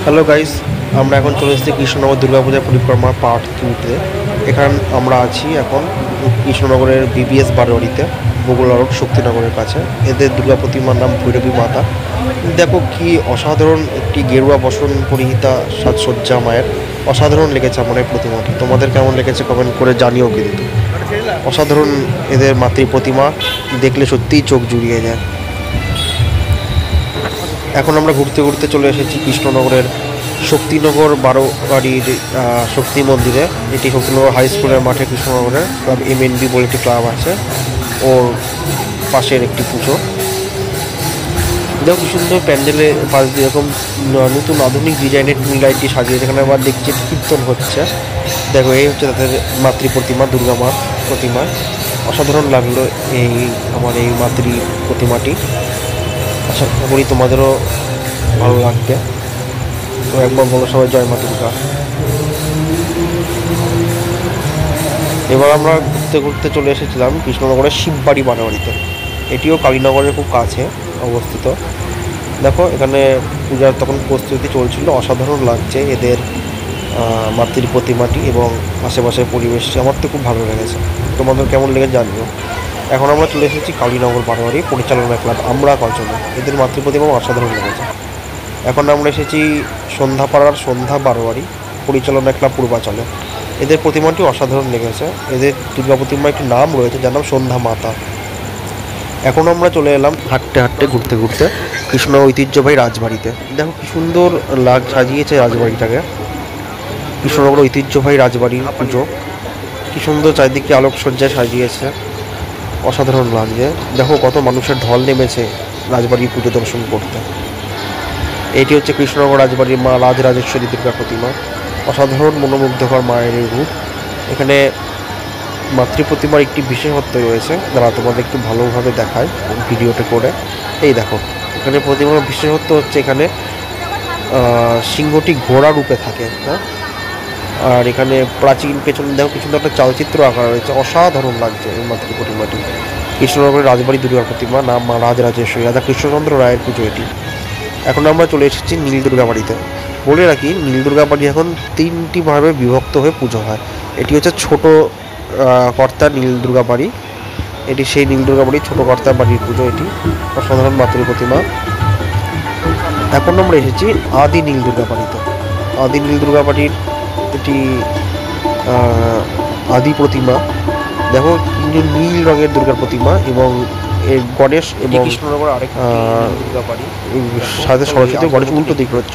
Hello guys, আমরা এখন চলে এসেছি কৃষ্ণনগর দুর্গাপূজা পরিক্রমা পার্ট 2-তে। এখানে আমরা আছি এখন কৃষ্ণনগরের বিবিএস বারোয়ারিতে, বগুড়া রোড, শক্তিনগরের কাছে। এদের দুর্গা প্রতিমার নাম ভৈরবী মাতা। দেখো কি অসাধারণ একটি গেরুয়া বসন পরিহিতা সাজসজ্জা মায়ের। অসাধারণ লেগেছে আমার এই প্রতিমাটি। তোমাদের কেমন লেগেছে কমেন্ট করে জানিও কিন্তু। অসাধারণ এদের মাতৃ প্রতিমা, দেখলে সত্যিই চোখ জুড়িয়ে যায়। এখন আমরা ঘুরতে ঘুরতে চলে এসেছি কৃষ্ণনগরের শক্তিনগর বারোয়ারির শক্তি মন্দিরে। এটি শক্তিনগর হাই স্কুলের মাঠে কৃষ্ণনগরের ক্লাব MNB বলে একটি ক্লাব আছে, ওর পাশের একটি পুজো। দেখো কি সুন্দর প্যান্ডেলে পাশ দিয়ে এরকম নতুন আধুনিক ডিজাইনের লাইটটি সাজিয়ে, যেখানে আবার দেখছি কীর্তন হচ্ছে। দেখো এই হচ্ছে তাদের মাতৃ প্রতিমা, দুর্গা মার প্রতিমা। অসাধারণ লাগলো আমার এই মাতৃ প্রতিমাটি। আশা করি তোমাদেরও ভালো লাগবে। তো একবার বলো সবাই জয় মা দুর্গা। এবার আমরা ঘুরতে ঘুরতে চলে এসেছিলাম কৃষ্ণনগরের শিববাড়ি বারোয়ারিতে। এটিও কালীনগরের খুব কাছে অবস্থিত। দেখো এখানে পূজার তখন প্রস্তুতি চলছিল। অসাধারণ লাগছে এদের মাতৃ প্রতিমাটি এবং আশেপাশের পরিবেশটি। আমার তো খুব ভালো লেগেছে, তোমাদের কেমন লেগেছে জানিও। এখন আমরা চলে এসেছি কালীনগর বারোয়ারি পরিচালনা ক্লাব আমরা কজনে। এদের মাতৃ প্রতিমা অসাধারণ লেগেছে। এখন আমরা এসেছি সন্ধ্যাপাড়ার সন্ধ্যা বারোয়ারি পরিচালনা ক্লাব পূর্বাচলে। এদের প্রতিমাটি অসাধারণ লেগেছে। এদের দুর্গা প্রতিমার একটি নাম রয়েছে যার নাম সন্ধ্যা মাতা। এখন আমরা চলে এলাম হাঁটতে হাঁটতে ঘুরতে ঘুরতে কৃষ্ণ ঐতিহ্যবাহী রাজবাড়িতে। দেখো কি সুন্দর সাজিয়েছে রাজবাড়িটাকে। কৃষ্ণনগর ঐতিহ্যবাহী রাজবাড়ির পুজো, কি সুন্দর চারিদিকে আলোকসজ্জায় সাজিয়েছে। অসাধারণ লাগছে। দেখো কত মানুষের ঢল নেমেছে রাজবাড়ির পুজো দর্শন করতে। এটি হচ্ছে কৃষ্ণনগর রাজবাড়ির মা রাজরাজেশ্বরী দুর্গা প্রতিমা। অসাধারণ মনোমুগ্ধকর মায়ের এই রূপ। এখানে মাতৃ প্রতিমার একটি বিশেষত্ব রয়েছে, যারা তোমাদের একটু ভালোভাবে দেখায় ভিডিওতে করে। এই দেখো এখানে প্রতিমার বিশেষত্ব হচ্ছে এখানে সিংহটি ঘোড়া রূপে থাকে, হ্যাঁ। আর এখানে প্রাচীন পেছনে দেখো কিছু একটা চালচিত্র আঁকা রয়েছে। অসাধারণ লাগছে এই মাতৃ প্রতিমাটি। কৃষ্ণনগরের রাজবাড়ি দুর্গা প্রতিমা, নাম মা রাজরাজেশ্বরী, রাজা কৃষ্ণচন্দ্র রায়ের পুজো এটি। এখন আমরা চলে এসেছি নীল দুর্গা বাড়িতে। বলে রাখি নীল দুর্গা বাড়ি এখন 3টি ভাবে বিভক্ত হয়ে পুজো হয়। এটি হচ্ছে ছোট কর্তা নীল দুর্গা বাড়ি। এটি সেই নীল দুর্গা বাড়ির ছোট কর্তা বাড়ির পুজো। এটি অসাধারণ মাতৃ প্রতিমা। এখন আমরা এসেছি আদি নীল দুর্গা বাড়িতে। আদি নীল দুর্গা বাড়ির এটি আদি প্রতিমা। দেখো নীল রঙের দুর্গার প্রতিমা এবং গণেশ এবং কৃষ্ণনগর আরেক দুর্গা বাড়ি সাথে সরস্বতী গণেশ উল্টো দিক রয়েছে।